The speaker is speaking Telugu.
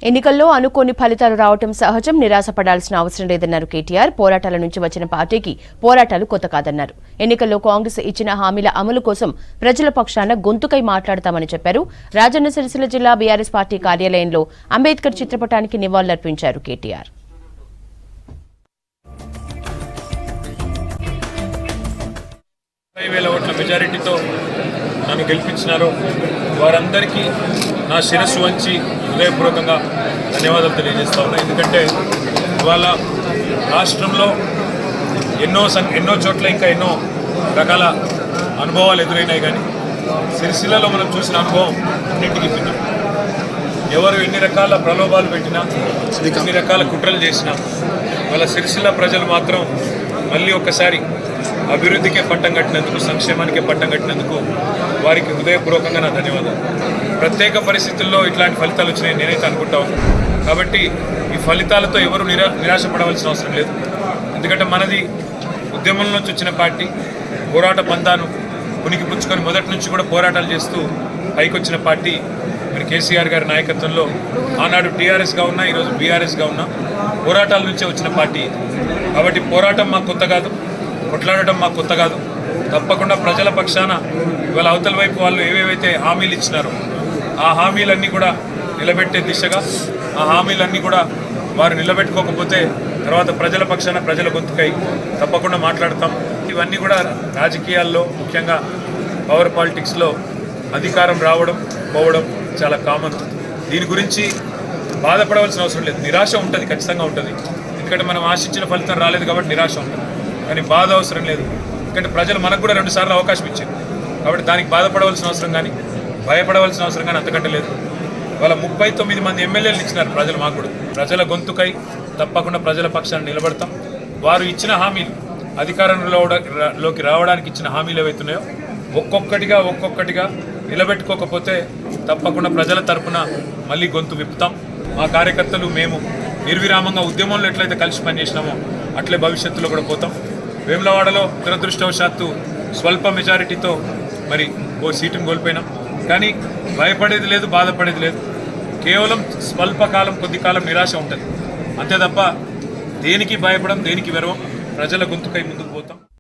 ఎన్నికల్లో అనుకోని ఫలితాలు రావటం సహజం, నిరాశపడాల్సిన అవసరం లేదన్నారు కేటీఆర్. పోరాటాల నుంచి వచ్చిన పార్టీకి పోరాటాలు కొత్త కాదన్నారు. ఎన్నికల్లో కాంగ్రెస్ ఇచ్చిన హామీల అమలు కోసం ప్రజల పక్షాన గొంతుకై మాట్లాడతామని చెప్పారు. రాజన్న సిరిసిల్ల జిల్లా బీఆర్ఎస్ పార్టీ కార్యాలయంలో అంబేద్కర్ చిత్రపటానికి నివాళులర్పించారు కేటీఆర్. మెజారిటీతో నన్ను గెలిపించినారో వారందరికీ నా శిరస్సు వంచి హృదయపూర్వకంగా ధన్యవాదాలు తెలియజేస్తా ఉన్నా. ఎందుకంటే ఇవాళ రాష్ట్రంలో ఎన్నో చోట్ల ఇంకా ఎన్నో రకాల అనుభవాలు ఎదురైనాయి, కానీ సిరిసిల్లలో మనం చూసిన అనుభవం అన్నింటికి భిన్నం. ఎవరు ఎన్ని రకాల ప్రలోభాలు పెట్టినా, ఎన్ని రకాల కుట్రలు చేసినా, వాళ్ళ సిరిసిల్ల ప్రజలు మాత్రం మళ్ళీ ఒక్కసారి అభివృద్ధికే పట్టం కట్టినందుకు, సంక్షేమానికే పట్టం కట్టినందుకు వారికి హృదయపూర్వకంగా నా ధన్యవాదాలు. ప్రత్యేక పరిస్థితుల్లో ఇట్లాంటి ఫలితాలు వచ్చినాయి నేనైతే అనుకుంటా ఉన్నాను. కాబట్టి ఈ ఫలితాలతో ఎవరు నిరాశపడవలసిన అవసరం లేదు. ఎందుకంటే మనది ఉద్యమం నుంచి వచ్చిన పార్టీ, పోరాట పందాను ఉనికి పుచ్చుకొని మొదటి నుంచి కూడా పోరాటాలు చేస్తూ పైకొచ్చిన పార్టీ. మరి కేసీఆర్ గారి నాయకత్వంలో ఆనాడు టీఆర్ఎస్గా ఉన్నా, ఈరోజు బీఆర్ఎస్గా ఉన్నా, పోరాటాల నుంచే వచ్చిన పార్టీ. కాబట్టి పోరాటం మాకు కొత్త కాదు, కొట్లాడటం మాకు కొత్త కాదు. తప్పకుండా ప్రజల పక్షాన ఇవాళ అవతల వైపు వాళ్ళు ఏవేవైతే హామీలు ఇచ్చినారో ఆ హామీలన్నీ కూడా నిలబెట్టే దిశగా, ఆ హామీలన్నీ కూడా వారు నిలబెట్టుకోకపోతే తర్వాత ప్రజల పక్షాన ప్రజల గొంతుకై తప్పకుండా మాట్లాడతాం. ఇవన్నీ కూడా రాజకీయాల్లో, ముఖ్యంగా పవర్ పాలిటిక్స్లో అధికారం రావడం పోవడం చాలా కామన్. దీని గురించి బాధపడవలసిన అవసరం లేదు. నిరాశ ఉంటుంది, ఖచ్చితంగా ఉంటుంది. ఎందుకంటే మనం ఆశించిన ఫలితం రాలేదు కాబట్టి నిరాశ ఉంటుంది. కానీ బాధ అవసరం లేదు. ఎందుకంటే ప్రజలు మనకు కూడా 2 సార్లు అవకాశం ఇచ్చారు. కాబట్టి దానికి బాధపడవలసిన అవసరం కానీ భయపడవలసిన అవసరం కానీ అంతకంటే లేదు. వాళ్ళ 39 మంది ఎమ్మెల్యేలు ఇచ్చినారు ప్రజలు మాకు కూడా. ప్రజల గొంతుకై తప్పకుండా ప్రజల పక్షాన్ని నిలబడతాం. వారు ఇచ్చిన హామీలు, అధికారంలోకి రావడానికి ఇచ్చిన హామీలు ఏవైతున్నాయో ఒక్కొక్కటిగా నిలబెట్టుకోకపోతే తప్పకుండా ప్రజల తరపున మళ్ళీ గొంతు విప్పుతాం. మా కార్యకర్తలు మేము నిర్విరామంగా ఉద్యమంలో ఎట్లయితే కలిసి పనిచేసినామో అట్లే భవిష్యత్తులో కూడా పోతాం. వేములవాడలో దురదృష్టవశాత్తు స్వల్ప మెజారిటీతో మరి ఓ సీటును కోల్పోయినాం. కానీ భయపడేది లేదు, బాధపడేది లేదు. కేవలం స్వల్పకాలం, కొద్ది కాలం నిరాశ ఉంటుంది అంతే తప్ప దేనికి భయపడం, దేనికి వెరవం. ప్రజల గొంతుకై ముందుకు పోతాం.